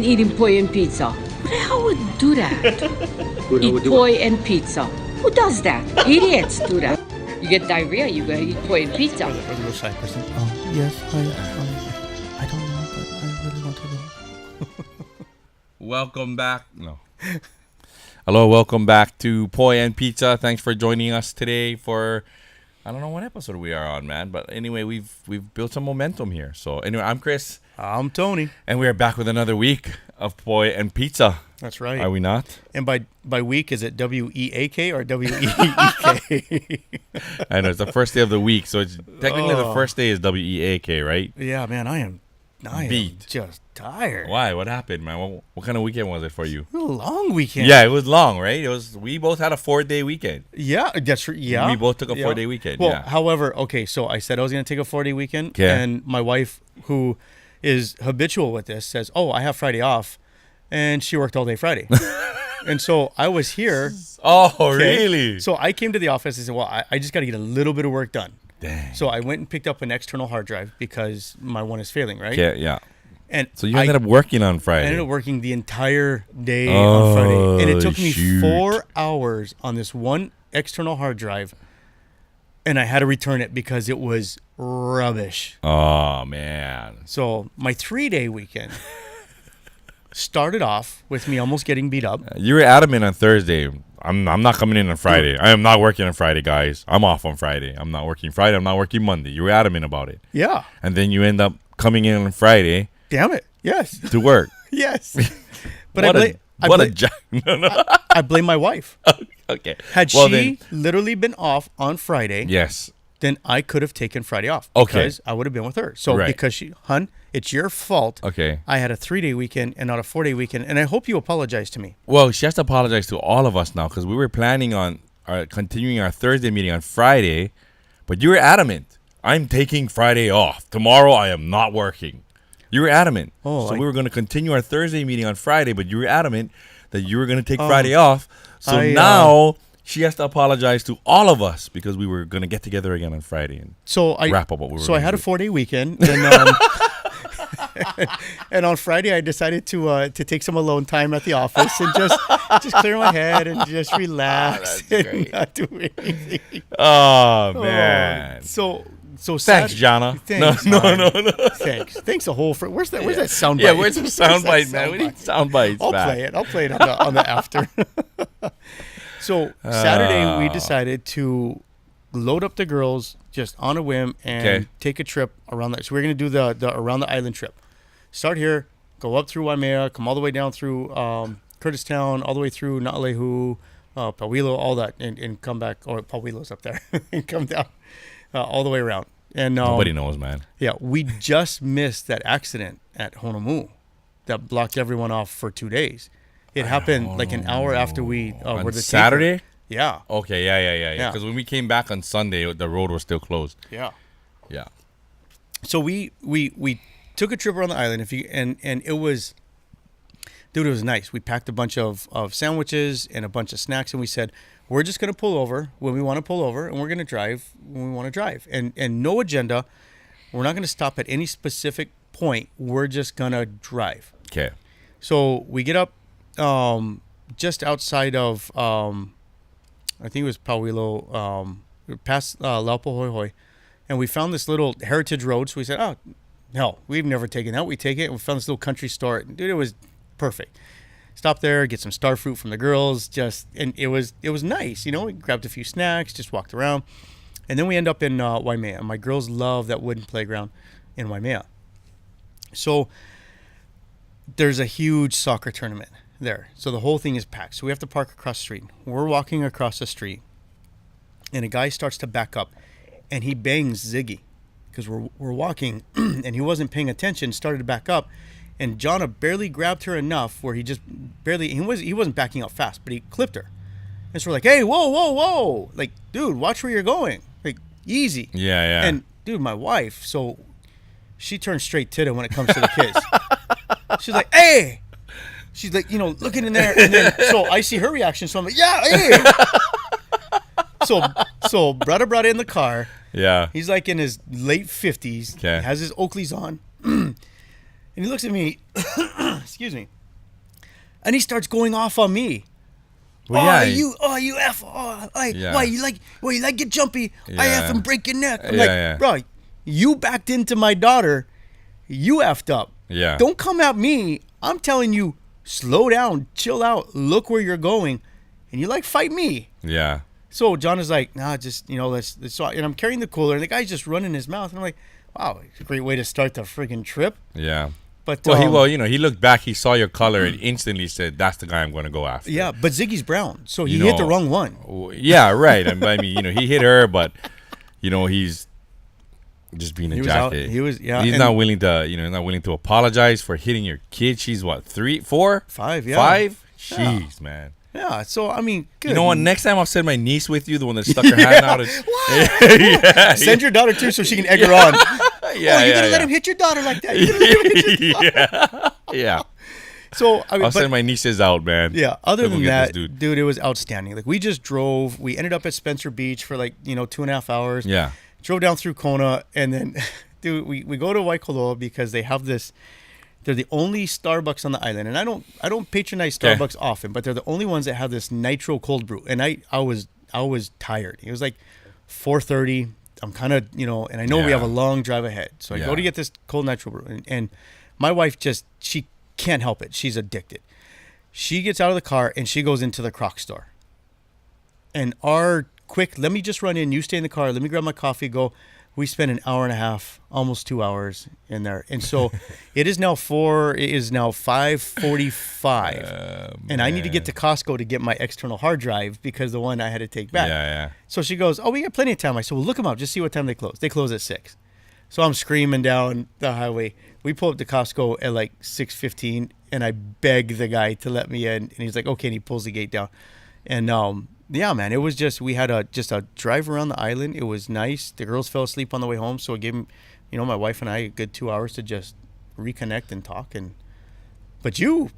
mean eating poi and pizza? Who the hell would do that? Eat poi and pizza. Who does that? Idiots do that. You get diarrhea, you gotta eat poi and pizza. Or the little shy person. Yes, I don't know, but I really want to go. Welcome back. No. Hello, welcome back to Poi and Pizza. Thanks for joining us today for, I don't know what episode we are on, man. But anyway, we've built some momentum here. So anyway, I'm Chris. I'm Tony. And we are back with another week of Poi and Pizza. That's right. Are we not? And by week, is it W-E-A-K or W-E-E-K? I know, it's the first day of the week. So it's technically the first day is W-E-A-K, right? Yeah, man, I am just tired. Why? What happened, man? What kind of weekend was it for you? A long weekend. Yeah, it was long, right? We both had a 4-day weekend. Yeah, that's right. Yeah. We both took a 4-day weekend. Well, yeah. However, okay, so I said I was going to take a 4-day weekend. Yeah. And my wife, who is habitual with this, says, oh, I have Friday off. And she worked all day Friday. And so I was here. Oh, okay? Really? So I came to the office and said, well, I just got to get a little bit of work done. Dang. So I went and picked up an external hard drive because my one is failing, right? Yeah. And so you ended up working on Friday. I ended up working the entire day on Friday. And it took me shoot. 4 hours on this one external hard drive. And I had to return it because it was rubbish. Oh, man. So my 3-day weekend started off with me almost getting beat up. You were adamant on Thursday. I'm not coming in on Friday. I am not working on Friday, guys. I'm off on Friday. I'm not working Friday. I'm not working Monday. You were adamant about it. Yeah. And then you end up coming in on Friday. Damn it. Yes. To work. Yes. But I I blame my wife. Okay. Had she literally been off on Friday, yes, then I could have taken Friday off. Okay. Because I would have been with her. So because it's your fault. Okay. I had a 3-day weekend and not a 4-day weekend. And I hope you apologize to me. Well, she has to apologize to all of us now because we were planning on continuing our Thursday meeting on Friday, but you were adamant. I'm taking Friday off. Tomorrow I am not working. You were adamant. So we were going to continue our Thursday meeting on Friday, but you were adamant that you were going to take Friday off. So now she has to apologize to all of us because we were going to get together again on Friday and wrap up what we were. So I had a 4-day weekend, and and on Friday I decided to take some alone time at the office and just clear my head and just relax and not do anything. Oh man! So thanks, Jana. Thanks, no. Thanks a whole. Where's that sound bite? Yeah, where's the sound bite, man? We need sound bites. I'll play it on the after. So Saturday we decided to load up the girls just on a whim and take a trip around that. So we're gonna do the around the island trip. Start here, go up through Waimea, come all the way down through Curtistown, all the way through Naalehu, Pauwilo, all that, and come back. Or Pauwilo's up there, and come down. All the way around. And nobody knows, man. Yeah, we just missed that accident at Honolulu that blocked everyone off for 2 days. It happened like an hour after we were the Saturday. Yeah. Okay. Yeah. Because when we came back on Sunday, the road was still closed. Yeah. Yeah. So we took a trip around the island. And it was, dude, it was nice. We packed a bunch of sandwiches and a bunch of snacks, and we said, we're just going to pull over when we want to pull over, and we're going to drive when we want to drive. And no agenda. We're not going to stop at any specific point. We're just going to drive. Okay. So we get up just outside of, I think it was Pauwilo, past Laupahoehoe, and we found this little heritage road. So we said, oh, hell, we've never taken that. We take it. And we found this little country store. Dude, it was perfect. Stop there, get some star fruit from the girls, and it was nice, We grabbed a few snacks, just walked around, and then we end up in Waimea. My girls love that wooden playground in Waimea. So there's a huge soccer tournament there, so the whole thing is packed. So we have to park across the street. We're walking across the street, and a guy starts to back up, and he bangs Ziggy because we're walking, and he wasn't paying attention. Started to back up. And Jonna barely grabbed her enough where he wasn't backing up fast, but he clipped her. And so we're like, hey, whoa. Like, dude, watch where you're going. Like, easy. Yeah. And, dude, my wife, so she turns straight titty when it comes to the kids. She's like, hey. She's like, looking in there. And then, so I see her reaction. So I'm like, yeah, hey. So brother brought in the car. Yeah. He's like in his late 50s. Okay. Has his Oakleys on. And he looks at me, excuse me, and he starts going off on me. Well, you F. Why you like get jumpy? I F and break your neck. I'm bro, you backed into my daughter. You effed up. Yeah. Don't come at me. I'm telling you, slow down, chill out, look where you're going, and you fight me. Yeah. So John is like, nah, just let's. So, and I'm carrying the cooler, and the guy's just running his mouth, and I'm like, wow, it's a great way to start the friggin' trip. Yeah. But he looked back, he saw your color, and instantly said, "That's the guy I'm going to go after." Yeah, but Ziggy's brown, so he hit the wrong one. Yeah, right. I mean, he hit her, but he's just being a jacket. He's not willing to apologize for hitting your kid. She's what, 3, 4, 5? Yeah, 5. Jeez, man. Yeah. So I mean, good. You know what? Next time I'll send my niece with you, the one that stuck her hand out. Send your daughter too, so she can egg her on. You're gonna let him hit your daughter like that? Yeah. So I'll send my nieces out, man. Yeah. Other than that, dude, it was outstanding. We just drove. We ended up at Spencer Beach for 2.5 hours. Yeah. Drove down through Kona, and then, dude, we go to Waikoloa because they have this. They're the only Starbucks on the island, and I don't patronize Starbucks often, but they're the only ones that have this nitro cold brew. And I was tired. It was 4:30. I'm kind of and I know we have a long drive ahead, so I go to get this cold nitro brew, and my wife she can't help it. She's addicted. She gets out of the car and she goes into the Croc store. And let me just run in. You stay in the car. Let me grab my coffee. Go. We spent an hour and a half, almost 2 hours in there. And so it is now 5:45. And I need to get to Costco to get my external hard drive because the one I had to take back. Yeah. So she goes, we got plenty of time. I said, well, look them up. Just see what time they close. They close at 6. So I'm screaming down the highway. We pull up to Costco at 6:15, and I beg the guy to let me in. And he's like, okay, and he pulls the gate down. And yeah, man, it was we had a drive around the island. It was nice. The girls fell asleep on the way home, so it gave them, my wife and I a good 2 hours to just reconnect and talk. Well,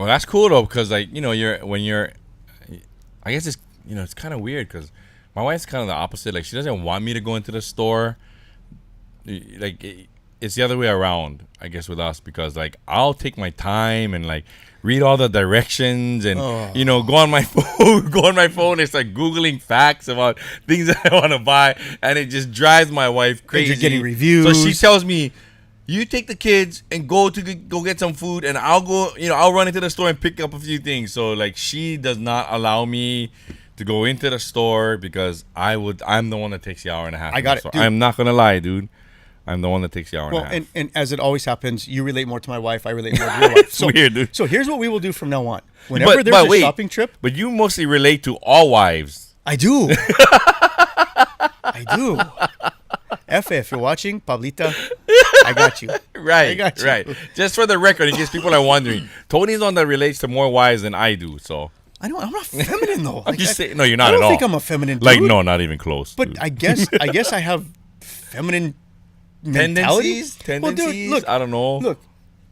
that's cool though, because I guess it's it's kind of weird because my wife's kind of the opposite. She doesn't want me to go into the store. It's the other way around, I guess, with us, because I'll take my time and read all the directions and go on my phone and start googling facts about things that I want to buy, and it just drives my wife crazy. And you're getting reviews. So she tells me, you take the kids and go get some food, and I'll go, I'll run into the store and pick up a few things. So she does not allow me to go into the store because I'm the one that takes the hour and a half. I got it, dude. I'm not gonna lie, dude. I'm the one that takes the hour and a half. And as it always happens, you relate more to my wife. I relate more to your wife. It's weird, dude. So here's what we will do from now on. Whenever there's a shopping trip. But you mostly relate to all wives. I do. I do. Efe, if you're watching, Pablita, I got you. Right, I got you. Right. Just for the record, in case people are wondering, Tony's one that relates to more wives than I do, so. I know, I'm not feminine, though. I'm just saying, no, you're not at all. I don't think I'm a feminine dude. No, not even close. But dude. I guess I have feminine tendencies. Well, dude, look, I don't know. Look,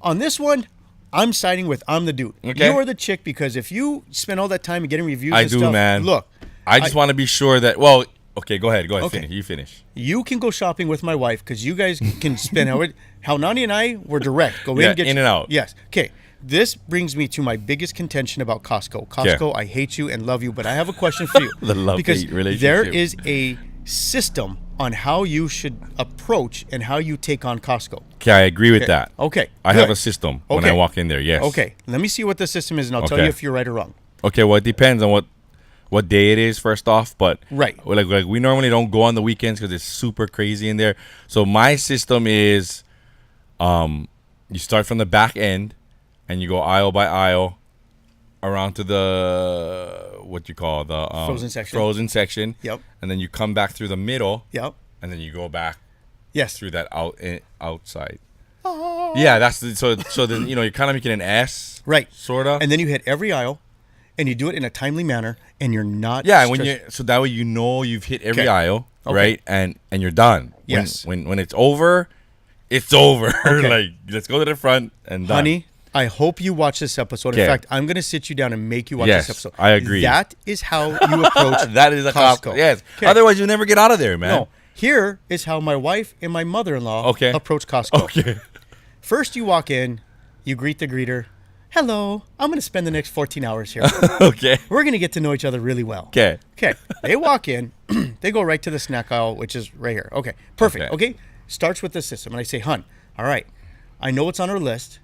on this one, I'm siding with I'm the dude. Okay. You are the chick, because if you spend all that time getting reviews I and do, stuff, man. Look, I just want to be sure that, well, okay, go ahead. Okay. Finish. You can go shopping with my wife because you guys can spend how Nani and I were direct. Go in, get in and out. Yes. Okay. This brings me to my biggest contention about Costco. Costco, I hate you and love you, but I have a question for you. The love-hate relationship. There is a system on how you should approach and how you take on Costco. Okay, I agree with that. Okay. I have a system when I walk in there, yes. Okay. Let me see what the system is, and I'll tell you if you're right or wrong. Okay, well, it depends on what day it is, first off, but right, like we normally don't go on the weekends because it's super crazy in there. So my system is, you start from the back end, and you go aisle by aisle, around to the frozen section. Yep. And then you come back through the middle. Yep. And then you go back. Yes. Through that outside. Oh. Yeah, that's so then you're kind of making an S. Right. Sorta. And then you hit every aisle. And you do it in a timely manner, and you're not. Yeah, so that way you've hit every aisle, right? And you're done. Yes. When it's over, it's over. Okay. Let's go to the front and done. Honey, I hope you watch this episode. In fact, I'm going to sit you down and make you watch this episode. I agree. That is how you approach that is a Costco. Yes. Okay. Otherwise, you'll never get out of there, man. No. Here is how my wife and my mother-in-law approach Costco. Okay. First, you walk in, you greet the greeter. Hello, I'm going to spend the next 14 hours here. Okay. We're going to get to know each other really well. Okay. Okay. They walk in. They go right to the snack aisle, which is right here. Okay. Perfect. Okay. Starts with the system. And I say, hun, all right, I know it's on our list,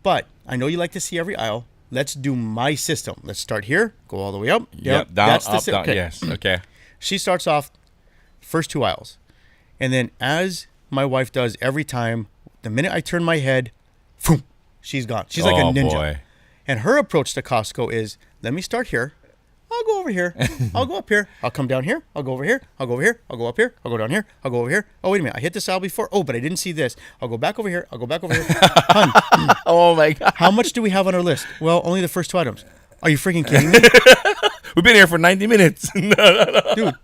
but I know you like to see every aisle. Let's do my system. Let's start here, go all the way up. Yep. Down, that's up, the down. okay. Yes. Okay. She starts off first 2 aisles. And then as my wife does every time, the minute I turn my head, boom, she's gone. She's like a ninja. Boy. And her approach to Costco is, let me start here. I'll go over here. I'll go up here. I'll come down here. I'll go over here. I'll go over here. I'll go up here. I'll go down here. I'll go over here. Oh, wait a minute. I hit this aisle before. Oh, but I didn't see this. I'll go back over here. I'll go back over here. Hun, Oh my God. how much do we have on our list? Well, only the first 2 items. Are you freaking kidding me? We've been here for 90 minutes. Dude,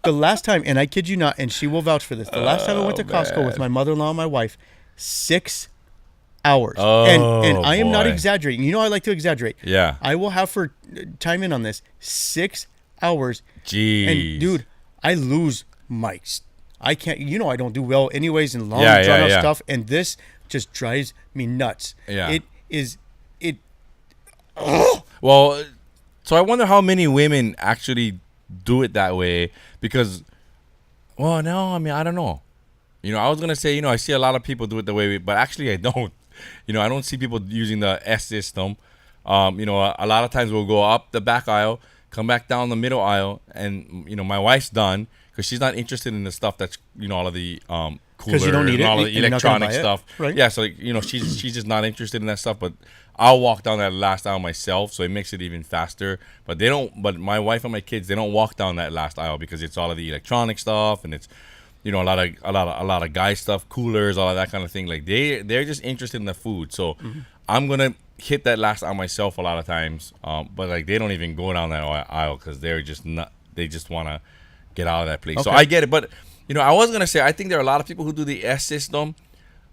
the last time, and I kid you not, and she will vouch for this, the last time I went to Costco with my mother-in-law and my wife, 6 hours. And I am not boy. exaggerating. You know I like to exaggerate. Yeah. I will have for time in on this. 6 hours. Jeez. And dude, I lose mics. I can't. You know I don't do well anyways in long Yeah, drawn out yeah. stuff, and this just drives me nuts. Yeah. It is. It. Well, so I wonder how many women actually do it that way because, well, no, I mean, I don't know. You know, I was going to say, you know, I see a lot of people do it the way, but actually I don't. You know, I don't see people using the S system. You know, a lot of times we'll go up the back aisle, come back down the middle aisle, and, you know, my wife's done because she's not interested in the stuff that's, you know, all of the coolers you don't need and it, all of and the you're not gonna electronic buy it, stuff. right? Yeah, so, like, you know, she's just not interested in that stuff, but I'll walk down that last aisle myself, so it makes it even faster. But they don't. But my wife and my kids, they don't walk down that last aisle because it's all of the electronic stuff and it's, you know, a lot of guy stuff, coolers, all of that kind of thing. Like they're just interested in the food. So I'm gonna hit that last aisle myself a lot of times. But like they don't even go down that aisle because they're just not. They just want to get out of that place. So Okay. I get it. But you know, I was gonna say I think there are a lot of people who do the S system.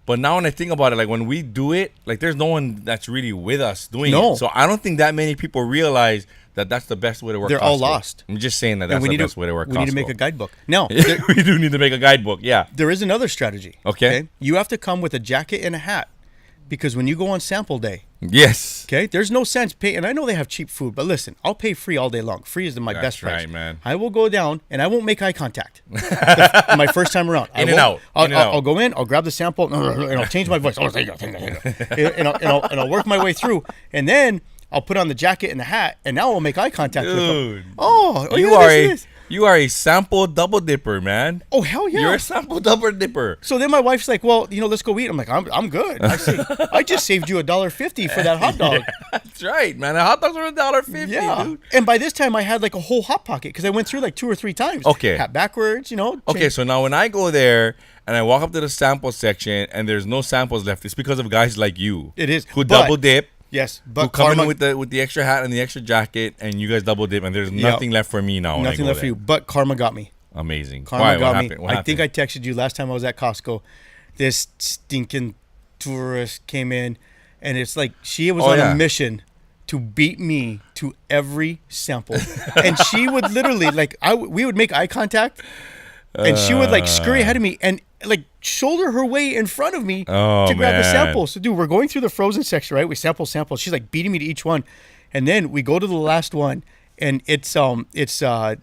But now when I think about it, like when we do it, like there's no one that's really with us doing No. it. So I don't think that many people realize that that's the best way to work. They're Costco. all lost. I'm just saying that And that's we the need best way to work. We need to Costco. make a guidebook. Now, We do need to make a guidebook. Yeah. there is another strategy. Okay. You have to come with a jacket and a hat because when you go on sample day, Yes. okay, there's no sense pay. And I know they have cheap food, but listen, I'll pay free all day long. Free is my That's best price. right, man. I will go down and I won't make eye contact my first time around. In and out. I'll go in, I'll grab the sample, and I'll change my voice. Oh, thank you. And I'll work my way through, and then I'll put on the jacket and the hat, and now I'll make eye contact with Dude. them. Oh, You yeah, are this. you are a sample double dipper, man. Oh, hell yeah. You're a sample double dipper. So then my wife's like, well, you know, let's go eat. I'm like, I'm good. I just saved you $1.50 for that hot dog. That's right, man. The hot dogs are $1.50, Yeah. dude. And by this time I had like a whole hot pocket because I went through like 2 or 3 times. Okay. Hat backwards, you know. Okay, so now when I go there and I walk up to the sample section and there's no samples left, it's because of guys like you. It is. Who But- double dip. Yes, Who but come karma, in with the extra hat and the extra jacket, and you guys double dip, and there's nothing left for me now. When I nothing go left for there. you. But karma got me. Amazing. Karma Why? got What me. happened? What I think I happened? texted you last time I was at Costco. This stinking tourist came in, and it's like she was on yeah. a mission to beat me to every sample, and she would literally we would make eye contact, and she would like scurry ahead of me and like shoulder her way in front of me Oh, to grab the man. sample. So dude, we're going through the frozen section, right? We sample. She's like beating me to each one, and then we go to the last one, and it's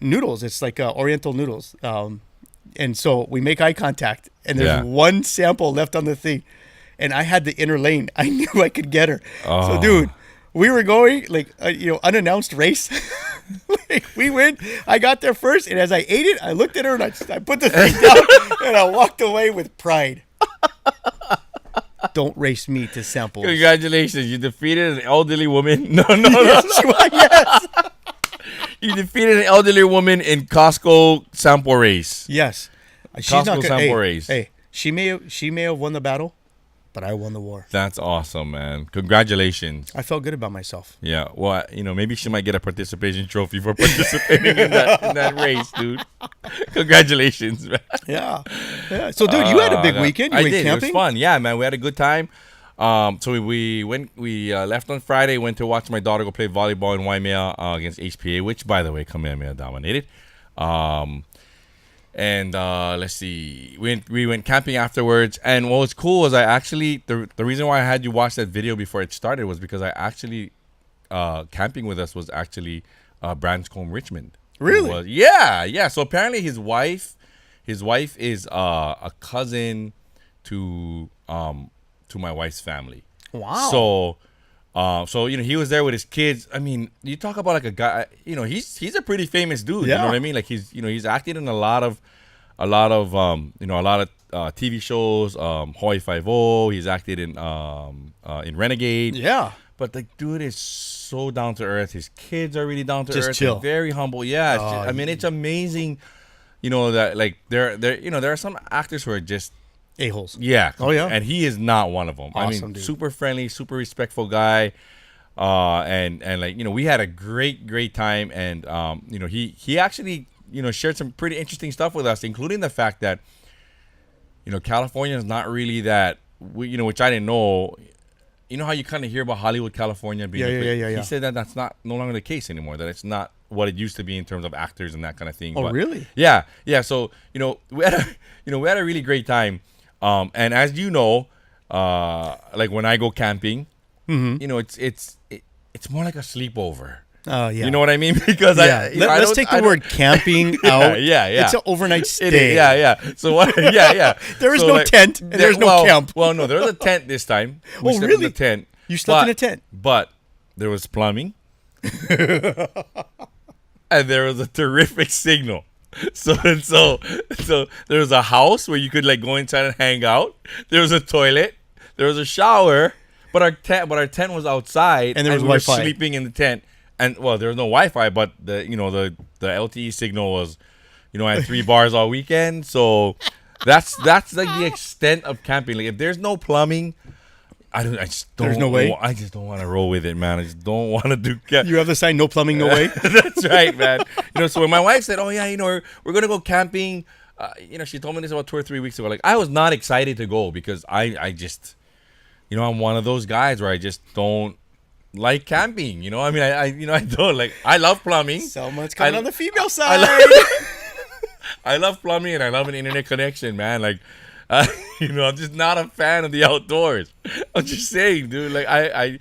noodles. It's like Oriental noodles. And so we make eye contact, and there's Yeah. one sample left on the thing, and I had the inner lane. I knew I could get her. Oh. So dude, we were going like unannounced race. Like, we went. I got there first, and as I ate it, I looked at her and I put the thing down, and I walked away with pride. Don't race me to samples. Congratulations, you defeated an elderly woman. No. Yes. You defeated an elderly woman in Costco sample race. Yes. Costco sample race. Hey, she may have won the battle, but I won the war. That's awesome, man. Congratulations. I felt good about myself. Yeah, well, maybe she might get a participation trophy for participating in that race, dude. Congratulations, man. Yeah. So, dude, you had a big weekend. You I went did. camping? It was fun. Yeah, man. We had a good time. So we left on Friday. Went to watch my daughter go play volleyball in Waimea against HPA, which, by the way, Kamehameha dominated. And let's see, we went camping afterwards. And what was cool was I actually the reason why I had you watch that video before it started was because I actually camping with us was actually Branscombe Richmond. Really? Yeah. So apparently his wife is a cousin to my wife's family. Wow. So he was there with his kids. I mean, you talk about like a guy. He's a pretty famous dude. Yeah. You know what I mean? Like he's acted in a lot of TV shows. Hawaii Five-0. He's acted in Renegade. Yeah. But the dude is so down to earth. His kids are really down to Just earth. chill. And very humble. Yeah. I mean, it's amazing. That like there are some actors who are just A-holes. yeah. Oh, yeah. And he is not one of them. Awesome, dude. Super friendly, super respectful guy. And like, we had a great time. And, he actually, shared some pretty interesting stuff with us, including the fact that, California is not really that, which I didn't know. You know how you kind of hear about Hollywood, California being Yeah. He said that that's no longer the case anymore, that it's not what it used to be in terms of actors and that kind of thing. Oh, really? Yeah. So, we had a really great time. And as you know, like when I go camping, it's more like a sleepover. Oh, yeah. You know what I mean? Because let's take the word camping out. Yeah. It's an overnight stay. Yeah. So what? Yeah. There is So, no like, tent and there's no camp. Well, no, there was a tent this time. We slept really? in the tent. You slept in a tent? But there was plumbing. And there was a terrific signal. So there was a house where you could like go inside and hang out. There was a toilet. There was a shower. But our tent was outside, and there was we were Wi-Fi. sleeping in the tent. And well, there was no Wi-Fi, but the LTE signal was, I had 3 bars all weekend. So that's like the extent of camping. Like if there's no plumbing, there's no way. I just don't want to roll with it, man. I just don't want to do. You have the sign, no plumbing, no way. That's right, man. So when my wife said, "Oh yeah, we're gonna go camping," she told me this about 2 or 3 weeks ago. Like I was not excited to go because I just, I'm one of those guys where I just don't like camping. I mean, I don't like. I love plumbing. So much coming on the female side. I love plumbing and I love an internet connection, man. Like. I'm just not a fan of the outdoors. I'm just saying, dude. Like I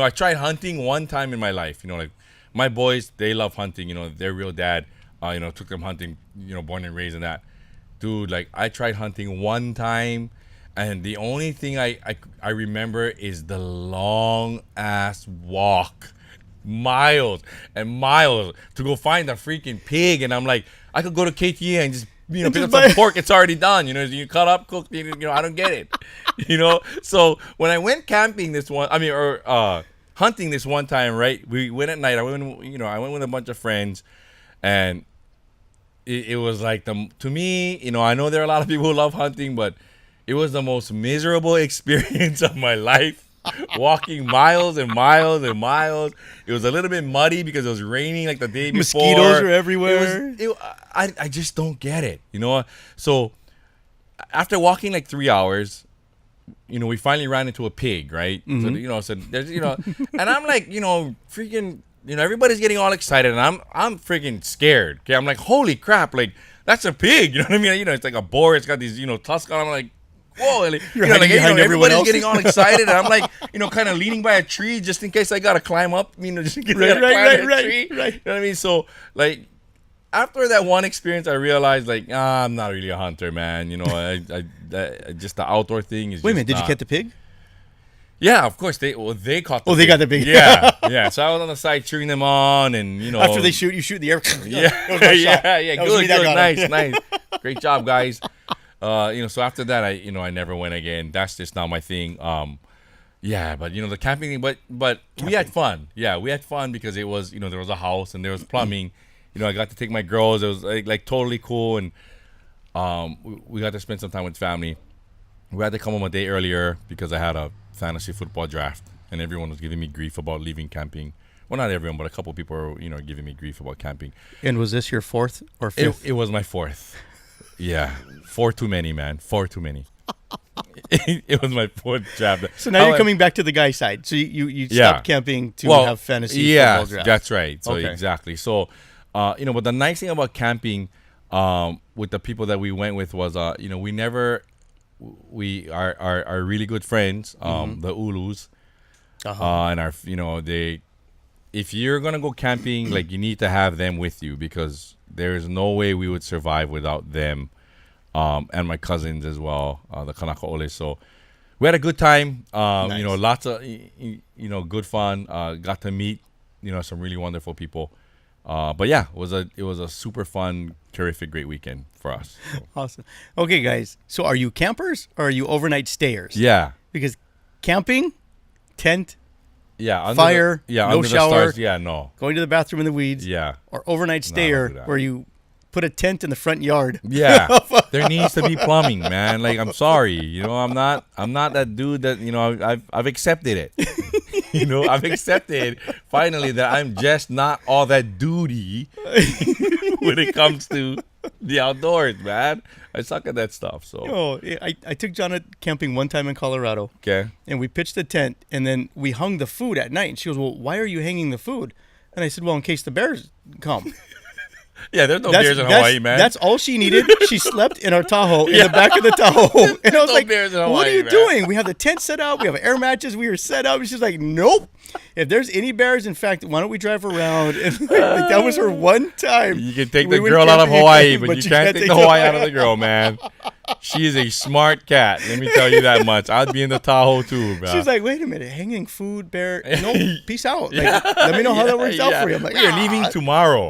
tried hunting one time in my life. Like my boys, they love hunting. Their real dad, took them hunting. Born and raised in that. Dude, like I tried hunting one time, and the only thing I remember is the long ass walk, miles and miles to go find a freaking pig. And I'm like, I could go to KTA and just. Pick up some pork, it's already done. You cut up, cook. I don't get it. So when I went camping hunting this one time, right? We went at night. I went with a bunch of friends, and it was like to me, I know there are a lot of people who love hunting, but it was the most miserable experience of my life. Walking miles and miles and miles. It was a little bit muddy because it was raining like the day before. Mosquitoes were everywhere. I just don't get it, So after walking like 3 hours, we finally ran into a pig, right? Mm-hmm. So there's and I'm like, freaking, everybody's getting all excited, and I'm freaking scared. Okay, I'm like, holy crap, like that's a pig. You know what I mean? It's like a boar. It's got these tusks on. I'm like. Whoa! Like, everybody's getting all excited, and I'm like, kind of leaning by a tree just in case I gotta climb up. Just in case I gotta climb a tree. Right. You know what I mean? So, like, after that one experience, I realized, like, I'm not really a hunter, man. I just the outdoor thing is. Wait a minute! Did you get the pig? Yeah, of course they caught. They got the pig. Yeah. So I was on the side cheering them on, and after they shoot, you shoot in the air. Yeah. Good. Nice. Great job, guys. So after that, I never went again. That's just not my thing. But the camping thing, but we had fun. Yeah, we had fun because it was, there was a house and there was plumbing. I got to take my girls. It was like totally cool, and we got to spend some time with family. We had to come home a day earlier because I had a fantasy football draft, and everyone was giving me grief about leaving camping. Well, not everyone, but a couple people were, giving me grief about camping. And was this your 4th or 5th? It was my 4th. Yeah, 4 too many, man. 4 too many. It was my 4th draft. So now you're coming back to the guy side. So you stopped camping to have fantasy football draft. That's right. So Okay. exactly. So, but the nice thing about camping, with the people that we went with was we are really good friends, the Ulus, and our they. If you're gonna go camping, like, you need to have them with you, because there is no way we would survive without them, and my cousins as well, the Kanaka Ole. So we had a good time. Nice. Lots of good fun. Got to meet some really wonderful people. But yeah, it was a super fun, terrific, great weekend for us. So. Awesome. Okay, guys. So are you campers or are you overnight stayers? Yeah. Because camping, tent, Yeah. fire, no under shower. The stars, yeah, no. going to the bathroom in the weeds. Yeah. Or overnight No, I stayer don't do that. where you put a tent in the front yard. Yeah. There needs to be plumbing, man. Like, I'm sorry. I'm not that dude that, I've accepted it. I've accepted finally that I'm just not all that duty when it comes to the outdoors, man. I suck at that stuff. So I took Jonna camping one time in Colorado. okay. And we pitched a tent, and then we hung the food at night. And she goes, well, why are you hanging the food? And I said, well, in case the bears come. Yeah, there's no bears in Hawaii, man. That's all she needed. She slept in our Tahoe, in the back of the Tahoe. And I was no like, bears in what Hawaii, are you man." doing? We have the tent set up. We have air matches. We were set up. And she's like, nope. If there's any bears, in fact, why don't we drive around? And like, that was her one time. You can take we the went girl out of camping, Hawaii, but you can't take the Hawaii out of the girl, man. She is a smart cat. Let me tell you that much. I'd be in the Tahoe too, bro. She's like, wait a minute, hanging food, bear. No, peace out. Like, let me know how that works out for you. I'm like, we are leaving tomorrow.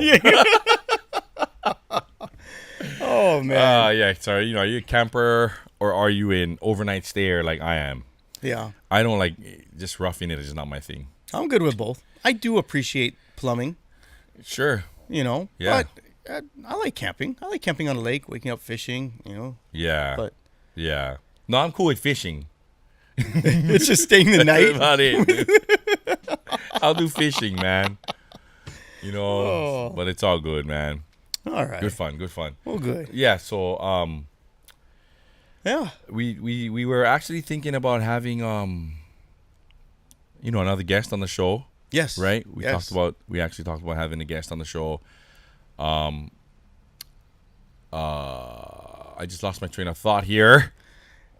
Oh, man. Yeah. Sorry. Are you a camper or are you an overnight stayer like I am? Yeah. I don't like just roughing it. Is not my thing. I'm good with both. I do appreciate plumbing, Sure. Yeah. Yeah. But I like camping. I like camping on a lake, waking up fishing, Yeah. But yeah. No, I'm cool with fishing. it's just staying the That's night. about it. I'll do fishing, man. But it's all good, man. All right. Good fun. Well, good. Yeah. So Yeah. we were actually thinking about having another guest on the show. Yes. Right? We Yes. actually talked about having a guest on the show. I just lost my train of thought here.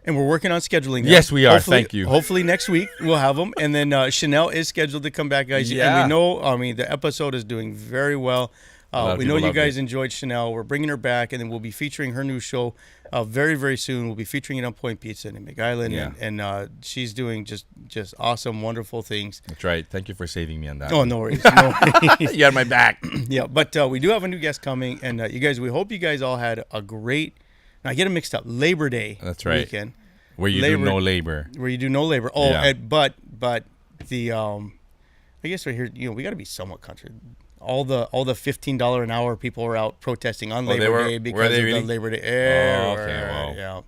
And we're working on scheduling that. Yes, we are. Hopefully- Thank you. Hopefully next week we'll have them. And then Chanel is scheduled to come back, guys. Yeah. And we know, the episode is doing very well. lot of We know people you loved guys it. enjoyed Chanel. We're bringing her back, and then we'll be featuring her new show very, very soon. We'll be featuring it on Point Pizza in Big Island. Yeah. And she's doing just awesome, wonderful things. That's right. Thank you for saving me on that. Oh, no worries. No worries. You had my back. Yeah, but we do have a new guest coming. And you guys, we hope you guys all had a great, now I get them mixed up, Labor Day That's right. weekend. Where you do no labor. Where you do no labor. Oh, Yeah. but the I guess right here, we got to be somewhat country. All the $15 an hour people are out protesting on they Labor were? Day Were because they of really? the Labor Day. Oh, okay, well. Yeah.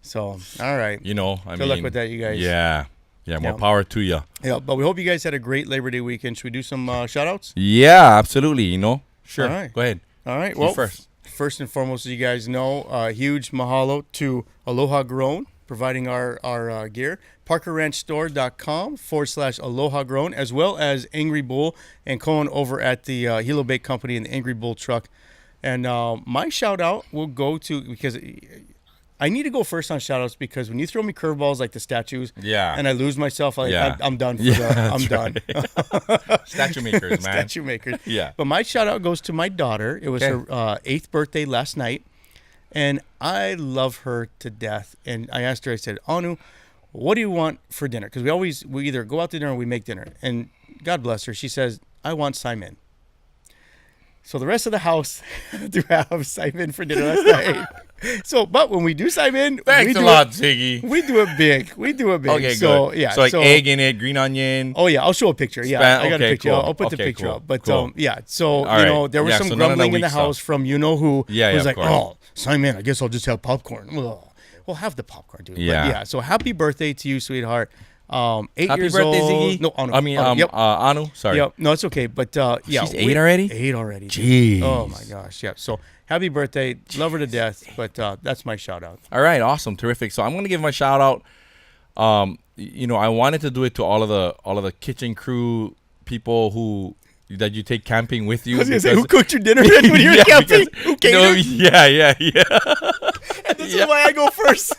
So, all right. I mean, Good luck with that, you guys. Yeah. Yeah, more Yeah. power to you. Yeah, but we hope you guys had a great Labor Day weekend. Should we do some shout outs? Yeah, absolutely. Sure. All right. Go ahead. All right. You Well, first. First and foremost, as you guys know, huge mahalo to Aloha Grown providing our gear. ParkerRanchStore.com/Aloha Grown, as well as Angry Bull and Cohen over at the Hilo Bake Company and the Angry Bull truck. And my shout out will go to, because I need to go first on shout outs, because when you throw me curveballs like the statues, Yeah. and I lose myself, Yeah. I'm done. I'm done. Statue makers, man. Statue makers. Yeah. But my shout out goes to my daughter. It was Okay. her 8th birthday last night, and I love her to death. And I asked her, I said, Anu, what do you want for dinner? Because we either go out to dinner or we make dinner. And God bless her, she says, I want Simon. So the rest of the house do have Simon for dinner last night. So, but when we do Simon, Thanks a lot, Ziggy. we do it big. Okay, So, good. yeah. So, egg in it, green onion. Oh yeah, I'll show a picture. Yeah, Span- I got a okay, picture. cool. I'll put the Okay, picture cool. up. But Cool. yeah, so All right. there was Yeah, some so none of the grumbling in the weak house stuff. from who Yeah, was of like, course. oh, Simon, I guess I'll just have popcorn. Ugh. Well, have the popcorn, dude. Yeah. But yeah. So happy birthday to you, sweetheart. 8 Happy years birthday, old. Ziggy. No, Anu. I mean, Anu. Yep. Anu. Sorry. Yep. No, it's okay. But yeah, She's 8 already? 8 already. Jeez. Oh my gosh. Yeah. So happy birthday, love her to death. But that's my shout out. All right, awesome, terrific. So I'm gonna give my shout out. I wanted to do it to all of the kitchen crew people who that you take camping with you. I was gonna say, who cooked your dinner then when you were camping? Who catered? Yeah. And this is why I go first.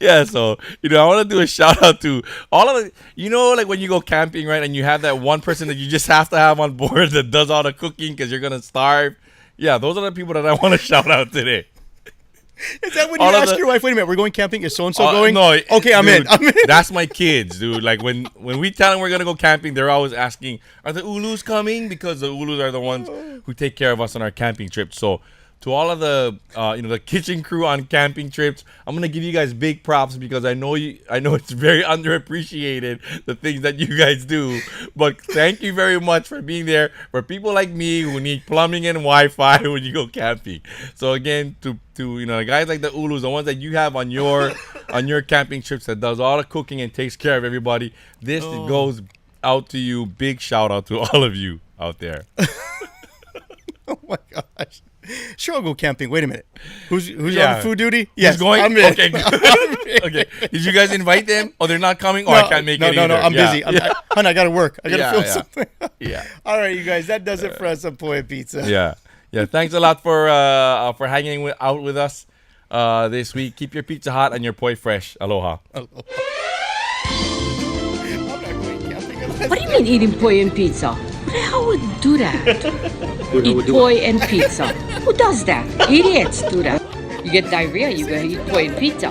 Yeah, so I want to do a shout out to all of the, like when you go camping, right, and you have that one person that you just have to have on board that does all the cooking because you're gonna starve. Yeah, those are the people that I want to shout out today. Is that when you ask your wife, wait a minute, we're going camping? Is so-and-so going? No. Okay, I'm in. That's my kids, dude. Like when we tell them we're going to go camping, they're always asking, are the Ulus coming? Because the Ulus are the ones who take care of us on our camping trips. So to all of the, the kitchen crew on camping trips, I'm going to give you guys big props because I know it's very underappreciated, the things that you guys do. But thank you very much for being there for people like me who need plumbing and Wi-Fi when you go camping. So again, to the guys like the Ulus, the ones that you have on your camping trips that does all the cooking and takes care of everybody, this goes out to you. Big shout out to all of you out there. Oh my gosh. Sure, I'll go camping. Wait a minute. Who's on food duty? Yes, Who's going? I'm in. Okay, good. Okay. Did you guys invite them? Oh, they're not coming? I can't make it either. No, I'm busy. Hon, I got to work. I got to film something. Yeah. All right, you guys. That does it for us on Poi and Pizza. Yeah. Thanks a lot for hanging out with us this week. Keep your pizza hot and your poi fresh. Aloha. What do you mean eating poi and pizza? Who the hell would do that? Eat poi and pizza. Who does that? Idiots do that. You get diarrhea, you go eat poi and pizza.